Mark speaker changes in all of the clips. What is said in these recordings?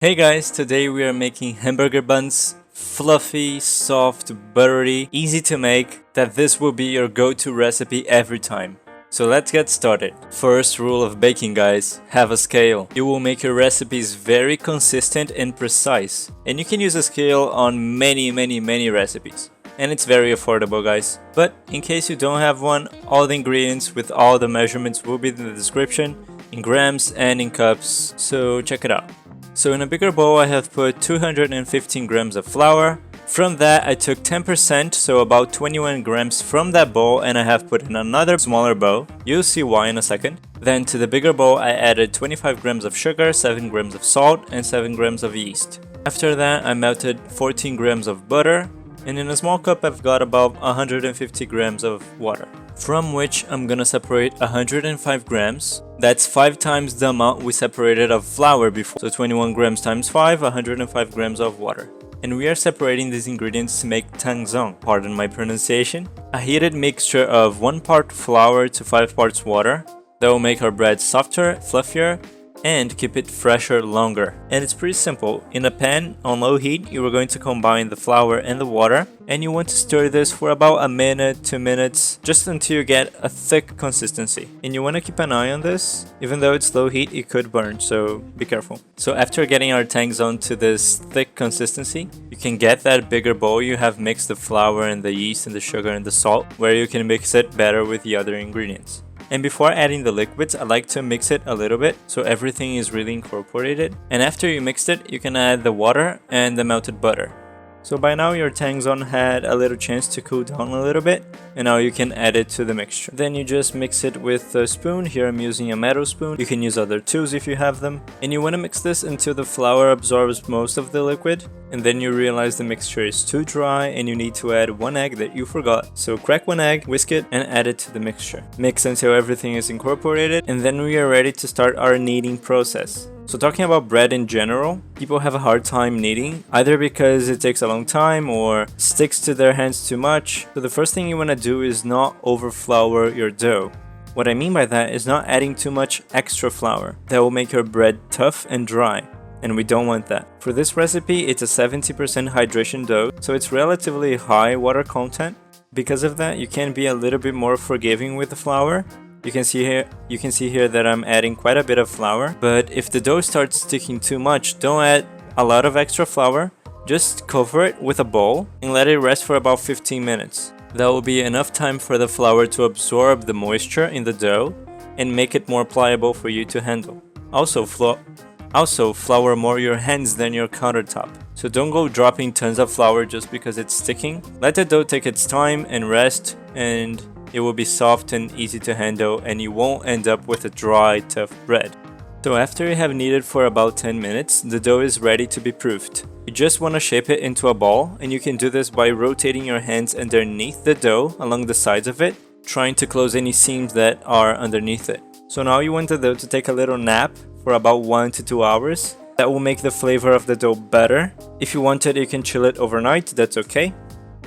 Speaker 1: Hey guys, today we are making hamburger buns. Fluffy, soft, buttery, easy to make, that this will be your go-to recipe every time. So let's get started. First rule of baking, guys, have a scale. It will make your recipes very consistent and precise. And you can use a scale on many recipes. And it's very affordable, guys. But in case you don't have one, all the ingredients with all the measurements will be in the description, in grams and in cups, so check it out. So in a bigger bowl I have put 215 grams of flour. From that I took 10%, so about 21 grams from that bowl, and I have put in another smaller bowl. You'll see why in a second. Then to the bigger bowl I added 25 grams of sugar, 7 grams of salt and 7 grams of yeast. After that I melted 14 grams of butter, and in a small cup I've got about 150 grams of water, from which I'm gonna separate 105 grams. That's 5 times the amount we separated of flour before. So 21 grams times 5, 105 grams of water. And we are separating these ingredients to make Tangzhong, pardon my pronunciation. A heated mixture of 1 part flour to 5 parts water. That will make our bread softer, fluffier, and keep it fresher longer. And it's pretty simple. In a pan on low heat, you are going to combine the flour and the water, and you want to stir this for about a minute, 2 minutes, just until you get a thick consistency. And you want to keep an eye on this. Even though it's low heat, it could burn, so be careful. So after getting our Tangzhong to this thick consistency, you can get that bigger bowl you have mixed the flour and the yeast and the sugar and the salt, where you can mix it better with the other ingredients. And before adding the liquids, I like to mix it a little bit so everything is really incorporated. And after you mixed it, you can add the water and the melted butter. So by now your Tangzhong had a little chance to cool down a little bit, and now you can add it to the mixture. Then you just mix it with a spoon. Here I'm using a metal spoon. You can use other tools if you have them. And you want to mix this until the flour absorbs most of the liquid, and then you realize the mixture is too dry and you need to add 1 egg that you forgot. So crack 1 egg, whisk it, and add it to the mixture. Mix until everything is incorporated, and then we are ready to start our kneading process. So talking about bread in general, people have a hard time kneading, either because it takes a long time or sticks to their hands too much. So the first thing you want to do is not overflour your dough. What I mean by that is not adding too much extra flour. That will make your bread tough and dry, and we don't want that. For this recipe, it's a 70% hydration dough, so it's relatively high water content. Because of that, you can be a little bit more forgiving with the flour. You can see here that I'm adding quite a bit of flour, but if the dough starts sticking too much, don't add a lot of extra flour. Just cover it with a bowl and let it rest for about 15 minutes. That will be enough time for the flour to absorb the moisture in the dough and make it more pliable for you to handle. Also flour more your hands than your countertop. So don't go dropping tons of flour just because it's sticking. Let the dough take its time and rest, and it will be soft and easy to handle, and you won't end up with a dry, tough bread. So after you have kneaded for about 10 minutes, the dough is ready to be proofed. You just want to shape it into a ball, and you can do this by rotating your hands underneath the dough along the sides of it, trying to close any seams that are underneath it. So now you want the dough to take a little nap for about 1 to 2 hours. That will make the flavor of the dough better. If you want it, you can chill it overnight, that's okay.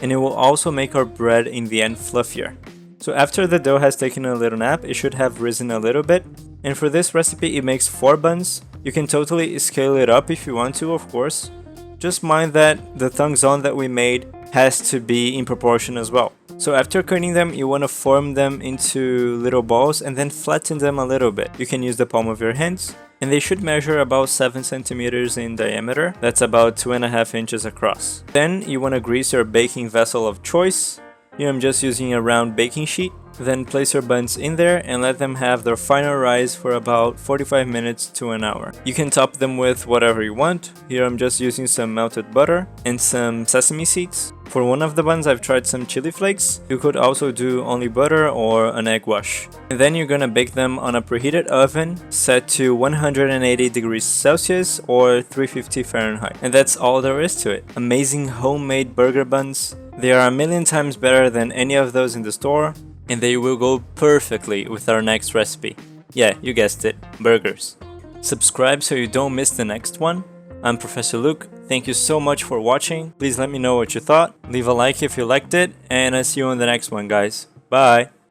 Speaker 1: And it will also make our bread in the end fluffier. So after the dough has taken a little nap, it should have risen a little bit. And for this recipe, it makes 4 buns. You can totally scale it up if you want to, of course. Just mind that the Tangzhong that we made has to be in proportion as well. So after cutting them, you want to form them into little balls and then flatten them a little bit. You can use the palm of your hands, and they should measure about 7 centimeters in diameter. That's about 2.5 inches across. Then you want to grease your baking vessel of choice. Here I'm just using a round baking sheet. Then place your buns in there and let them have their final rise for about 45 minutes to an hour. You can top them with whatever you want. Here I'm just using some melted butter and some sesame seeds. For one of the buns I've tried some chili flakes. You could also do only butter or an egg wash. And then you're gonna bake them on a preheated oven set to 180 degrees Celsius or 350 Fahrenheit. And that's all there is to it. Amazing homemade burger buns. They are a million times better than any of those in the store, and they will go perfectly with our next recipe. Yeah, you guessed it, burgers. Subscribe so you don't miss the next one. I'm Professor Luke. Thank you so much for watching. Please let me know what you thought. Leave a like if you liked it, and I'll see you on the next one, guys. Bye!